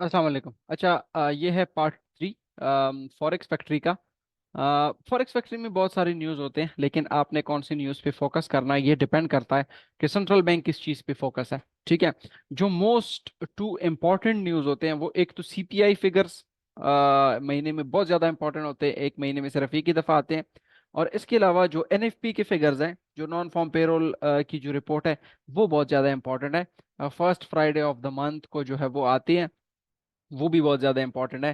अस्सलाम वालेकुम। अच्छा, ये है पार्ट 3 फॉरेक्स फैक्ट्री का। फॉरेक्स फैक्ट्री में बहुत सारी न्यूज़ होते हैं, लेकिन आपने कौन सी न्यूज़ पे फोकस करना है ये डिपेंड करता है कि सेंट्रल बैंक किस चीज़ पे फोकस है। ठीक है। जो मोस्ट टू इम्पॉर्टेंट न्यूज़ होते हैं वो एक तो सीपीआई फिगर्स महीने में बहुत ज़्यादा इंपॉर्टेंट होते हैं, एक महीने में सिर्फ एक ही दफ़ा आते हैं। और इसके अलावा जो एनएफपी के फिगर्स हैं, जो नॉन फॉर्म पेरोल की जो रिपोर्ट है, वो बहुत ज़्यादा इंपॉर्टेंट है। First Friday of the month को जो है वो आती है, वो भी बहुत ज्यादा इंपॉर्टेंट है।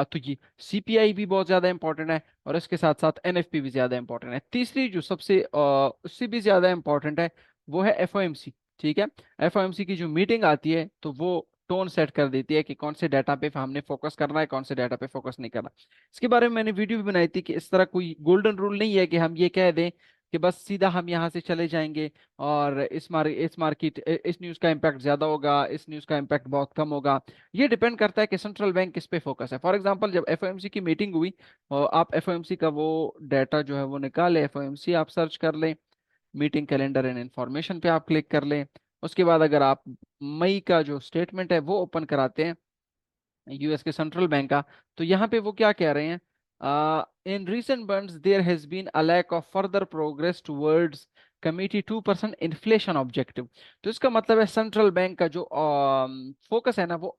तो ये सीपीआई भी बहुत ज्यादा इंपॉर्टेंट है, और इसके साथ साथ एनएफपी भी ज्यादा इंपॉर्टेंट है। तीसरी जो सबसे उससे भी ज्यादा इंपॉर्टेंट है वो है एफओएमसी। ठीक है। एफओएमसी की जो मीटिंग आती है तो वो टोन सेट कर देती है कि कौन से डाटा पे हमने फोकस करना है, कौन से डाटा पे फोकस नहीं करना। इसके बारे में मैंने वीडियो भी बनाई थी कि इस तरह कोई गोल्डन रूल नहीं है कि हम ये कह दें कि बस सीधा हम यहाँ से चले जाएंगे और इस मार्केट इस न्यूज़ का इम्पैक्ट ज्यादा होगा, इस न्यूज़ का इम्पैक्ट बहुत कम होगा। ये डिपेंड करता है कि सेंट्रल बैंक किस पे फोकस है। फॉर एग्जांपल, जब एफओएमसी की मीटिंग हुई और आप एफओएमसी का वो डाटा जो है वो निकाले, एफओएमसी आप सर्च कर लें, मीटिंग कैलेंडर एंड इंफॉर्मेशन पे आप क्लिक कर लें। उसके बाद अगर आप मई का जो स्टेटमेंट है वो ओपन कराते हैं यूएस के सेंट्रल बैंक का, तो यहाँ पे वो क्या कह रहे हैं? In recent months there has been a lack of further progress towards committee 2% inflation objective. तो इसका मतलब है सेंट्रल बैंक का जो फोकस है ना वो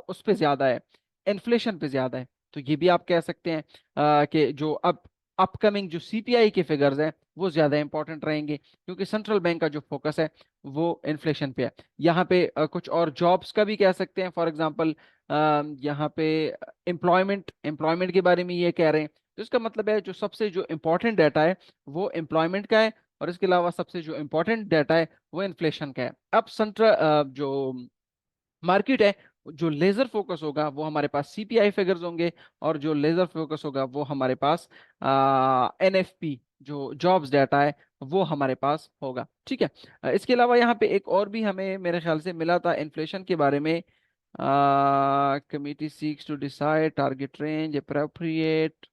उस पे ज्यादा है, इन्फ्लेशन पे ज्यादा है। तो ये भी आप कह सकते हैं कि जो अब अपकमिंग जो सीपीआई के फिगर्स हैं वो ज्यादा इंपॉर्टेंट रहेंगे, क्योंकि सेंट्रल बैंक का जो फोकस है वो इन्फ्लेशन पे है। यहाँ पे कुछ और जॉब्स का भी कह सकते हैं। फॉर एग्जांपल, यहाँ पे एम्प्लॉयमेंट के बारे में ये कह रहे हैं। तो इसका मतलब है जो सबसे जो इम्पोर्टेंट डाटा है वो एम्प्लॉयमेंट का है, और इसके अलावा सबसे जो इम्पोर्टेंट डाटा है वो इन्फ्लेशन का है। अब सेंट्रल जो मार्केट है, जो लेजर फोकस होगा वो हमारे पास सीपीआई फिगर्स होंगे, और जो लेजर फोकस होगा वो हमारे पास एनएफपी जो जॉब्स डाटा है वो हमारे पास होगा। ठीक है। इसके अलावा यहाँ पे एक और भी हमें मेरे ख्याल से मिला था इन्फ्लेशन के बारे में। Committee seeks to decide target range appropriate,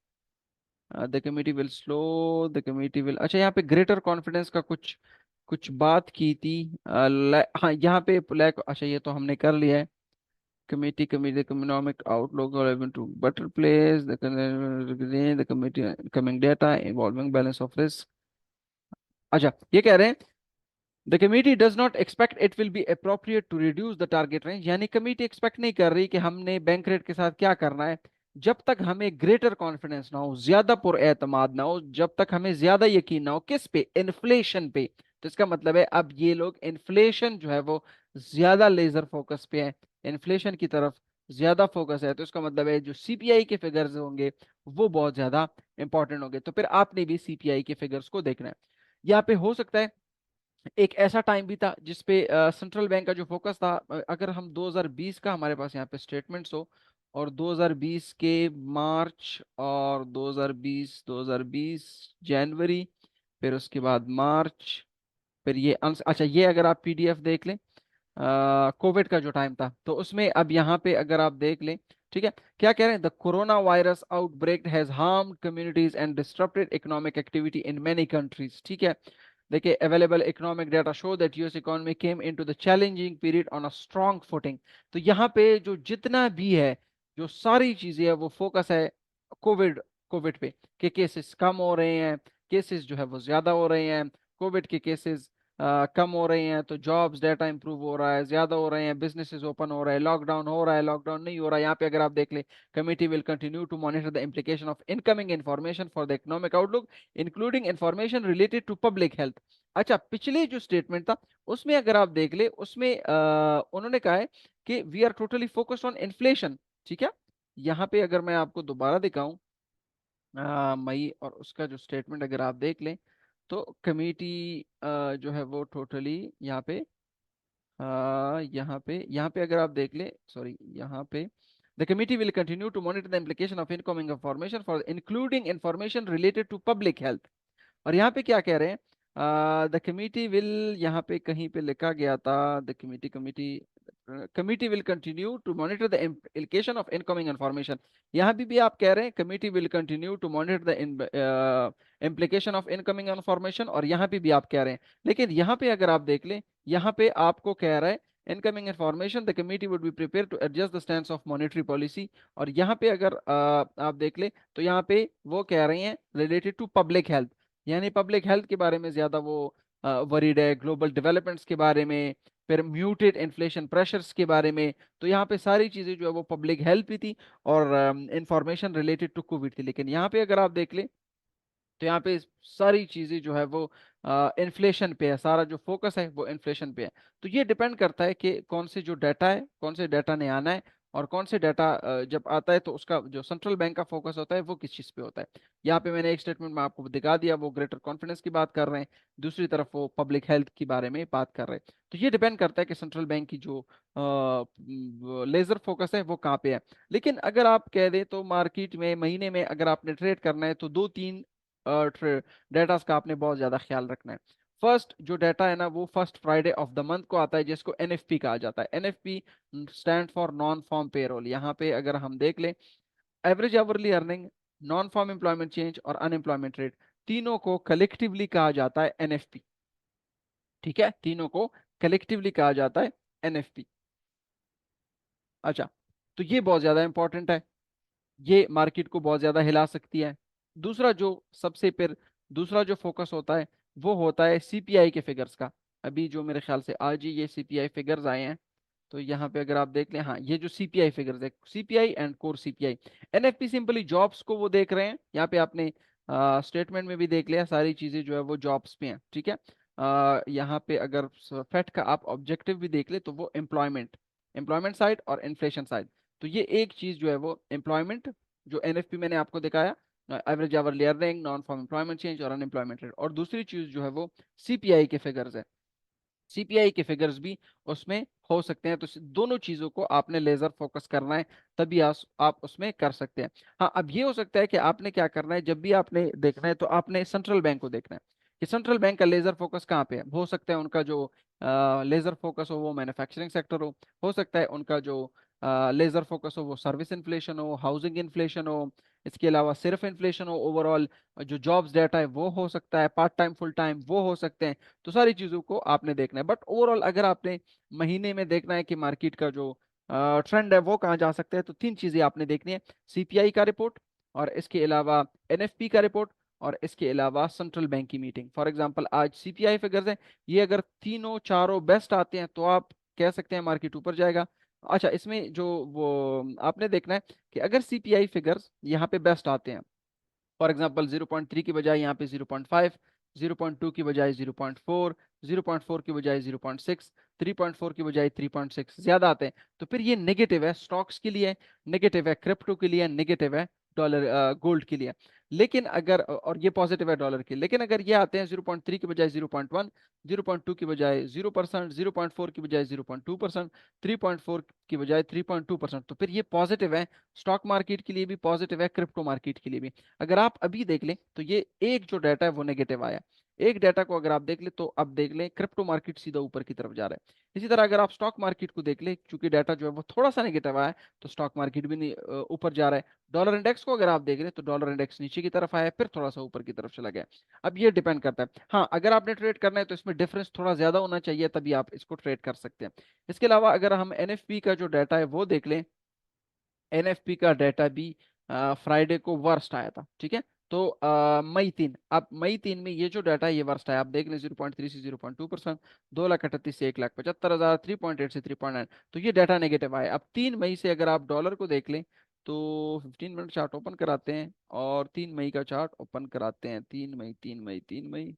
the committee will slow, the committee will, अच्छा यहाँ पे ग्रेटर कॉन्फिडेंस का कुछ कुछ बात की थी। हाँ, यहाँ पे लैक, अच्छा ये तो हमने कर लिया है। committee economic outlook or even to better place the committee coming data involving balance of risk। अच्छा, ये कह रहे हैं the committee does not expect it will be appropriate to reduce the target range, यानी कमिटी एक्सपेक्ट नहीं कर रही कि हमने बैंक रेट के साथ क्या करना है जब तक हमें ग्रेटर कॉन्फिडेंस ना हो, ज्यादा पुरएतमाद ना हो, जब तक हमें ज्यादा यकीन ना हो किस पे, इन्फ्लेशन पे। तो इसका मतलब है अब ये लोग इन्फ्लेशन जो है वो ज्यादा लेजर फोकस पे है, इन्फ्लेशन की तरफ ज्यादा फोकस है। तो इसका मतलब है जो सीपीआई के फिगर्स होंगे वो बहुत ज्यादा इंपॉर्टेंट होंगे। तो फिर आपने भी सीपीआई के फिगर्स को देखना है। यहाँ पे हो सकता है एक ऐसा टाइम भी था जिसपे सेंट्रल बैंक का जो फोकस था, अगर हम 2020 का हमारे पास यहाँ पे स्टेटमेंट्स हो, और 2020 के मार्च, और 2020 जनवरी, फिर उसके बाद मार्च, फिर ये अच्छा ये अगर आप पीडीएफ देख लें कोविड का जो टाइम था तो उसमें, अब यहाँ पे अगर आप देख लें, ठीक है, क्या कह रहे हैं? The corona virus outbreak has harmed communities and disturbed economic activity in many countries. ठीक है। देखिए, available economic data show that US economy came into the challenging period on a strong footing. तो यहाँ पे जो जितना भी है, जो सारी चीजें है वो फोकस है कोविड कोविड पे, कि केसेस कम हो रहे हैं, केसेस जो है वो ज्यादा हो रहे हैं, कोविड के केसेस कम हो रहे हैं तो जॉब्स डाटा इंप्रूव हो रहा है, ज्यादा हो रहे हैं, बिजनेसेस ओपन हो रहे हैं, लॉकडाउन हो रहा है, लॉकडाउन नहीं हो रहा है। यहाँ पे अगर आप देख ले, committee will continue to monitor the implication of incoming information for the economic outlook including information related to public health. अच्छा, पिछले जो स्टेटमेंट था उसमें अगर आप देख ले, उसमें उन्होंने कहा है कि we are totally focused on inflation. ठीक है। यहाँ पे अगर मैं आपको दोबारा दिखाऊं मई और उसका जो स्टेटमेंट अगर आप देख लें, तो कमेटी जो है वो टोटली यहाँ पे अगर आप देख लें, सॉरी, यहाँ पे the committee will continue to monitor the implication of incoming information for including information related to public health. और यहाँ पे क्या कह रहे हैं? द कमिटी विल, यहाँ पे कहीं पे लिखा गया था the committee committee committee will continue to monitor the implication of incoming information. यहाँ भी आप कह रहे हैं committee will continue to monitor the implication of incoming information, और यहाँ पे भी आप कह रहे हैं। लेकिन यहाँ पे अगर आप देख लें, यहाँ पे आपको कह रहा है incoming information the committee would be prepare to adjust the stand of monetary policy. और यहाँ पे अगर आप देख ले तो यहाँ पे वो कह रही हैं रिलेटेड टू पब्लिक हेल्थ, यानी पब्लिक हेल्थ के बारे में ज्यादा वो वरीड है, ग्लोबल डेवलपमेंट्स के बारे में, फिर म्यूटेड इन्फ्लेशन प्रेशर्स के बारे में। तो यहाँ पे सारी चीजें जो है वो पब्लिक हेल्थ भी थी और इंफॉर्मेशन रिलेटेड टू कोविड थी। लेकिन यहाँ पे अगर आप देख ले तो यहाँ पे सारी चीजें जो है वो इन्फ्लेशन पे है, सारा जो फोकस है वो इन्फ्लेशन पे है। तो ये डिपेंड करता है कि कौन से जो डाटा है, कौन से डाटा ने आना है, और कौन से डाटा जब आता है तो उसका जो सेंट्रल बैंक का फोकस होता है वो किस चीज पे होता है। यहाँ पे मैंने एक स्टेटमेंट में आपको दिखा दिया, वो ग्रेटर कॉन्फिडेंस की बात कर रहे हैं, दूसरी तरफ वो पब्लिक हेल्थ के बारे में बात कर रहे हैं। तो ये डिपेंड करता है कि सेंट्रल बैंक की जो लेजर फोकस है वो कहाँ पे है। लेकिन अगर आप कह दें तो मार्केट में महीने में अगर आपने ट्रेड करना है तो दो तीन डेटा का आपने बहुत ज्यादा ख्याल रखना है। फर्स्ट जो डाटा है ना वो first Friday of the month को आता है, जिसको एनएफपी कहा जाता है। NFP stand for non farm payroll. यहाँ पे अगर हम देख ले average hourly earning, non farm employment change और अनएम्प्लॉयमेंट रेट, तीनों को कलेक्टिवली कहा जाता है एनएफपी। ठीक है, तीनों को कलेक्टिवली कहा जाता है एनएफपी। अच्छा, तो ये बहुत ज्यादा इंपॉर्टेंट है, ये मार्केट को बहुत ज्यादा हिला सकती है। दूसरा जो सबसे फिर दूसरा जो फोकस होता है वो होता है सीपीआई के फिगर्स का। अभी जो मेरे ख्याल से आज ही ये सीपीआई फिगर्स आए हैं, तो यहाँ पे अगर आप देख लें, हाँ ये जो सीपीआई फिगर्स है, CPI and core CPI. NFP simply jobs को वो देख रहे हैं, यहाँ पे आपने स्टेटमेंट में भी देख लिया, सारी चीजें जो है वो जॉब्स पे हैं। ठीक है, यहाँ पे अगर फेट का आप ऑब्जेक्टिव भी देख ले तो वो एम्प्लॉयमेंट, एम्प्लॉयमेंट साइड और इन्फ्लेशन साइड। तो ये एक चीज जो है वो एम्प्लॉयमेंट, जो एनएफपी मैंने आपको दिखाया, average hourly earning, non farm employment change और अनएम्प्लॉयमेंट रेट, और दूसरी चीज जो है वो सीपीआई के फिगर्स है। सीपीआई के फिगर्स भी उसमें हो सकते हैं। तो दोनों चीजों को आपने लेजर फोकस करना है, तभी आप उसमें कर सकते हैं। हाँ, अब ये हो सकता है कि आपने क्या करना है, जब भी आपने देखना है तो आपने सेंट्रल बैंक को देखना है कि सेंट्रल बैंक का लेजर फोकस कहाँ पे है। हो सकता है उनका जो लेजर फोकस हो वो मैन्युफैक्चरिंग सेक्टर हो सकता है उनका जो लेजर फोकस हो वो सर्विस इन्फ्लेशन हो, हाउसिंग इन्फ्लेशन हो, इसके अलावा सिर्फ इन्फ्लेशन हो, ओवरऑल जो जॉब्स डाटा है वो हो सकता है, पार्ट टाइम फुल टाइम वो हो सकते हैं। तो सारी चीजों को आपने देखना है, बट ओवरऑल अगर आपने महीने में देखना है कि मार्केट का जो ट्रेंड है वो कहाँ जा सकता है, तो तीन चीजें आपने देखनी है: सीपीआई का रिपोर्ट, और इसके अलावा एनएफपी का रिपोर्ट, और इसके अलावा सेंट्रल बैंक की मीटिंग। फॉर एग्जांपल आज सीपीआई फिगर्स हैं, ये अगर तीनों चारों बेस्ट आते हैं तो आप कह सकते हैं मार्केट ऊपर जाएगा। अच्छा, इसमें जो वो आपने देखना है कि अगर सीपीआई फिगर्स यहाँ पे बेस्ट आते हैं, फॉर एग्जाम्पल 0.3 की बजाय यहाँ पे 0.5, 0.2 की बजाय 0.4, 0.4 की बजाय 0.6, 3.4 की बजाय 3.6 ज्यादा आते हैं, तो फिर ये नेगेटिव है स्टॉक्स के लिए, नेगेटिव है क्रिप्टो के लिए, नेगेटिव है डॉलर गोल्ड के लिए। लेकिन अगर, और ये पॉजिटिव है डॉलर के, लेकिन अगर ये आते हैं 0.3 की बजाय 0.1, 0.2 की बजाय 0%, 0.4 की बजाय 0.2%, 3.4 की बजाय 3.2%, तो फिर ये पॉजिटिव है स्टॉक मार्केट के लिए भी, पॉजिटिव है क्रिप्टो मार्केट के लिए भी। अगर आप अभी देख लें तो ये एक जो डाटा है वो नेगेटिव आया, एक डाटा को अगर आप देख लें तो अब देख लें क्रिप्टो मार्केट सीधा ऊपर की तरफ जा रहा है। इसी तरह अगर आप स्टॉक मार्केट को देख लें, क्योंकि डाटा जो है वो थोड़ा सा नेगेटिव आया है, तो स्टॉक मार्केट भी ऊपर जा रहा है। डॉलर इंडेक्स को अगर आप देख लें तो डॉलर इंडेक्स नीचे की तरफ आया है, फिर थोड़ा सा ऊपर की तरफ चला गया। अब ये डिपेंड करता है, हाँ अगर आपने ट्रेड करना है तो इसमें डिफरेंस थोड़ा ज्यादा होना चाहिए, तभी आप इसको ट्रेड कर सकते हैं। इसके अलावा अगर हम एनएफपी का जो डाटा है वो देख लें, एनएफपी का डाटा भी फ्राइडे को वर्स्ट आया था। ठीक है, तो मई 3, अब मई 3 में ये जो डाटा है ये वर्स्ट आया, आप देख लें 0.3 से 0.2%, 2,38,000 से 1,75,000, 3.8 से 3.9, तो ये डाटा नेगेटिव आया। अब 3 मई से अगर आप डॉलर को देख लें तो 15 मिनट चार्ट ओपन कराते हैं और 3 मई का चार्ट ओपन कराते हैं। 3 मई, 3 मई, 3 मई,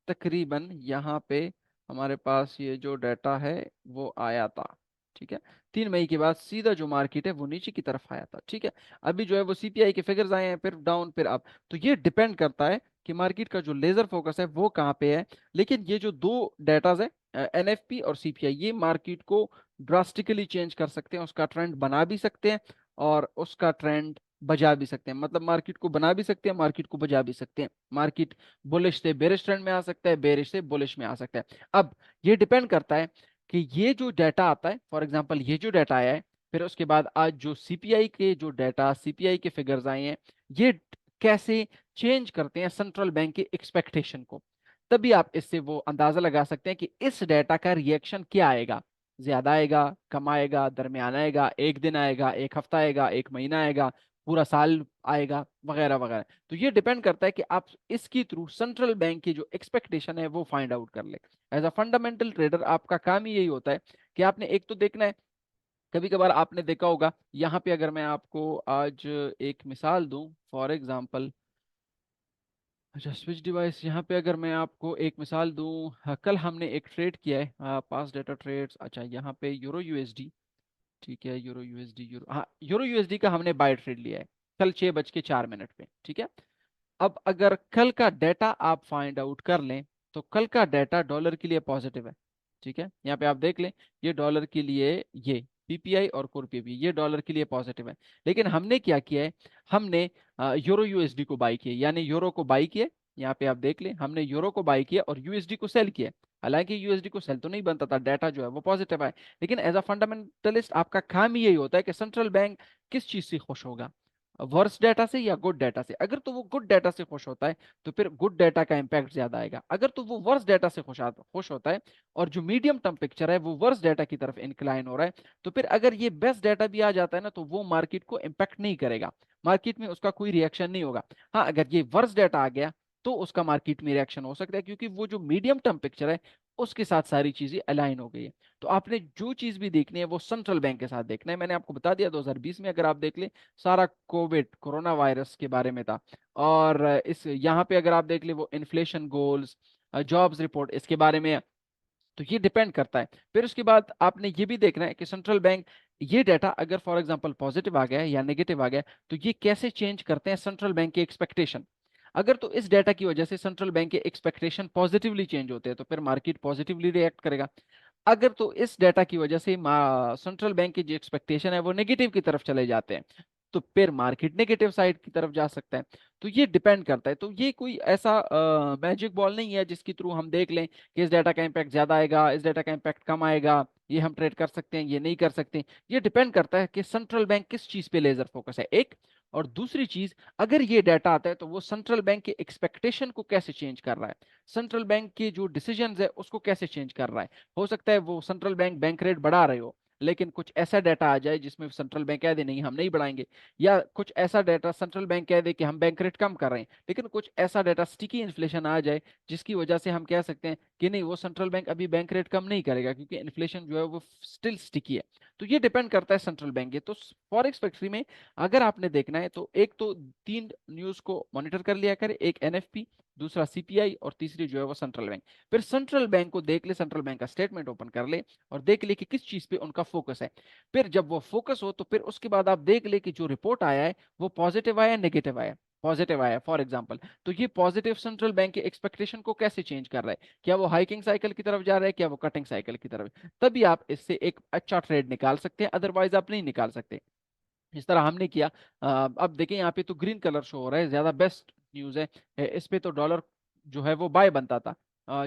तकरीबन यहाँ पे हमारे पास ये जो डाटा है वो आया था। ठीक है, 3 मई के बाद सीधा जो मार्केट है वो नीचे की तरफ आया था। ठीक है, अभी जो है वो सीपीआई के फिगर्स आए हैं, फिर डाउन फिर अप। तो ये डिपेंड करता है कि मार्केट का जो लेजर फोकस है वो कहाँ पे है। लेकिन ये जो दो डेटाज है, एनएफपी और सीपीआई, ये मार्केट को ड्रास्टिकली चेंज कर सकते हैं, उसका ट्रेंड बना भी सकते हैं और उसका ट्रेंड बजा भी सकते हैं। मतलब मार्केट को बना भी सकते हैं, मार्केट को बजा भी सकते हैं। मार्केट बुलिश से बेरिश ट्रेंड में आ सकता है, बेरिश से बुलिश में आ सकता है। अब ये डिपेंड करता है कि ये जो डाटा आता है, फॉर एग्जांपल ये जो डाटा आया है, फिर उसके बाद आज जो सीपीआई के जो डाटा, सीपीआई के फिगर्स आए हैं, ये कैसे चेंज करते हैं सेंट्रल बैंक के एक्सपेक्टेशन को। तभी आप इससे वो अंदाजा लगा सकते हैं कि इस डेटा का रिएक्शन क्या आएगा, ज्यादा आएगा, कम आएगा, दरमियाना आएगा, एक दिन आएगा, एक हफ्ता आएगा, एक महीना आएगा, पूरा साल आएगा, वगैरह वगैरह। तो ये डिपेंड करता है कि आप इसकी थ्रू सेंट्रल बैंक की जो एक्सपेक्टेशन है वो फाइंड आउट कर ले। एज अ फंडामेंटल ट्रेडर आपका काम ही यही होता है कि आपने एक तो देखना है, कभी कभार आपने देखा होगा, यहाँ पे अगर मैं आपको आज एक मिसाल दूं, फॉर एग्जांपल, अच्छा स्विच डिवाइस, यहाँ पे अगर मैं आपको एक मिसाल दूं, हाँ, कल हमने एक ट्रेड किया है, पास डेटा ट्रेड्स, अच्छा यहाँ पे यूरो यूएसडी, ठीक है, यूरो यूएसडी, यूरो, हाँ यूरो यूएसडी का हमने बाय ट्रेड लिया है कल 6:04 पे, ठीक है। अब अगर कल का डेटा आप फाइंड आउट कर लें, तो कल का डेटा डॉलर के लिए पॉजिटिव है, ठीक है, यहाँ पे आप देख लें, ये डॉलर के लिए, ये पीपीआई और कोर पीपीआई ये डॉलर के लिए पॉजिटिव है। लेकिन हमने क्या किया है, हमने यूरो यूएसडी को बाई किया, यानी यूरो को बाई किया, यहाँ पे आप देख लें, हमने यूरो को बाई किया और यूएसडी को सेल किया। हालांकि यूएसडी को सेल तो नहीं बनता था, डाटा जो है वो पॉजिटिव है। लेकिन एज अ फंडामेंटलिस्ट आपका काम ही यही होता है कि सेंट्रल बैंक किस चीज से खुश होगा, वर्स्ट डाटा से या गुड डाटा से। अगर तो वो गुड डाटा से खुश होता है तो फिर गुड डाटा का इंपैक्ट ज्यादा आएगा। अगर तो वो वर्स्ट डाटा से खुश होता है और जो मीडियम टर्म पिक्चर है वो वर्स्ट डाटा की तरफ इंक्लाइन हो रहा है, तो फिर अगर ये बेस्ट डाटा भी आ जाता है ना, तो वो मार्केट को इंपैक्ट नहीं करेगा, मार्केट में उसका कोई रिएक्शन नहीं होगा। हाँ, अगर ये वर्स्ट डाटा आ गया तो उसका मार्केट में रिएक्शन हो सकता है, क्योंकि वो जो मीडियम टर्म पिक्चर है उसके साथ सारी चीजें अलाइन हो गई है। तो आपने जो चीज भी देखनी है वो सेंट्रल बैंक के साथ देखना है। मैंने आपको बता दिया 2020 में अगर आप देख ले, सारा कोविड कोरोना वायरस के बारे में था। और इस यहाँ पे अगर आप देख ले, वो इन्फ्लेशन गोल्स, जॉब्स रिपोर्ट इसके बारे में है। तो ये डिपेंड करता है। फिर उसके बाद आपने ये भी देखना है कि सेंट्रल बैंक ये डाटा अगर फॉर एग्जांपल पॉजिटिव आ गया है या नेगेटिव आ गया है, तो ये कैसे चेंज करते हैं सेंट्रल बैंक के एक्सपेक्टेशन। अगर तो इस डाटा की वजह से सेंट्रल बैंक के एक्सपेक्टेशन पॉजिटिवली चेंज होते हैं तो फिर मार्केट पॉजिटिवली रिएक्ट करेगा। अगर तो इस डाटा की वजह से सेंट्रल बैंक के जो एक्सपेक्टेशन है वो नेगेटिव की तरफ चले जाते हैं, तो फिर मार्केट नेगेटिव साइड की तरफ जा सकता है। तो ये डिपेंड करता है। तो ये कोई ऐसा मैजिक बॉल नहीं है जिसके थ्रू हम देख लें कि इस डाटा का इम्पैक्ट ज्यादा आएगा, इस डाटा का इम्पैक्ट कम आएगा, ये हम ट्रेड कर सकते हैं, ये नहीं कर सकते। ये डिपेंड करता है कि सेंट्रल बैंक किस चीज पे लेजर फोकस है, एक। और दूसरी चीज, अगर ये डाटा आता है तो वो सेंट्रल बैंक के एक्सपेक्टेशन को कैसे चेंज कर रहा है, सेंट्रल बैंक के जो डिसीजंस है उसको कैसे चेंज कर रहा है। हो सकता है वो सेंट्रल बैंक बैंक रेट बढ़ा रहे हो, लेकिन कुछ ऐसा डाटा आ जाए जिसमें सेंट्रल बैंक कह दे नहीं हम नहीं बढ़ाएंगे, या कुछ ऐसा डाटा सेंट्रल बैंक कह दे कि हम बैंक रेट कम कर रहे हैं, लेकिन कुछ ऐसा डाटा स्टिकी इन्फ्लेशन आ जाए जिसकी वजह से हम कह सकते हैं कि नहीं, वो सेंट्रल बैंक अभी बैंक रेट कम नहीं करेगा क्योंकि इन्फ्लेशन जो है वो स्टिल स्टिकी है। तो ये डिपेंड करता है सेंट्रल बैंक के। तो फॉरेक्स फैक्ट्री में अगर आपने देखना है तो एक तो तीन न्यूज को मॉनिटर कर लिया करें, एक एनएफपी, दूसरा सीपीआई और तीसरी जो है वो सेंट्रल बैंक। फिर सेंट्रल बैंक को देख ले, सेंट्रल बैंक का स्टेटमेंट ओपन कर ले और देख ले कि किस चीज पे उनका फोकस है। फिर जब वो फोकस हो तो फिर उसके बाद आप देख ले कि जो रिपोर्ट आया है वो पॉजिटिव आया, नेगेटिव आया। पॉजिटिव आया फॉर एग्जांपल, तो ये पॉजिटिव सेंट्रल बैंक के एक्सपेक्टेशन को कैसे चेंज कर रहा है, क्या वो हाइकिंग साइकिल की तरफ जा रहा है, क्या वो कटिंग साइकिल की तरफ, तभी आप इससे एक अच्छा ट्रेड निकाल सकते हैं, अदरवाइज आप नहीं निकाल सकते। इस तरह हमने किया। अब देखिए यहाँ पे तो ग्रीन कलर शो हो रहा है, ज्यादा बेस्ट न्यूज है। इस पे तो डॉलर जो है वो बाय बनता था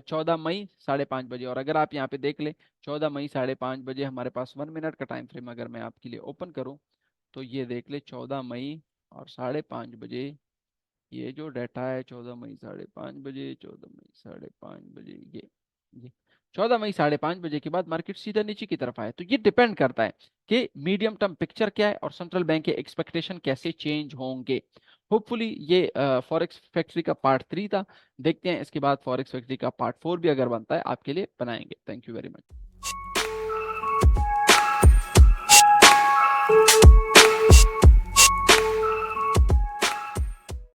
14 मई 5:30 बजे। और अगर आप यहाँ पे देख ले, 14 मई 5:30 बजे हमारे पास 1 मिनट का टाइम फ्रेम अगर मैं आपके लिए ओपन करूँ, तो ये देख ले 14 मई और 5:30 बजे, ये जो डाटा है 14 मई 5:30 बजे, 14 मई 5:30 बजे, ये 14 मई 5:30 बजे के बाद मार्केट सीधा नीचे की तरफ आया। तो ये डिपेंड करता है कि मीडियम टर्म पिक्चर क्या है और सेंट्रल बैंक के एक्सपेक्टेशन कैसे चेंज होंगे। होपफुली ये फॉरेक्स फैक्ट्री का पार्ट 3 था। देखते हैं इसके बाद फॉरेक्स फैक्ट्री का पार्ट 4 भी अगर बनता है आपके लिए बनाएंगे। Thank you very much.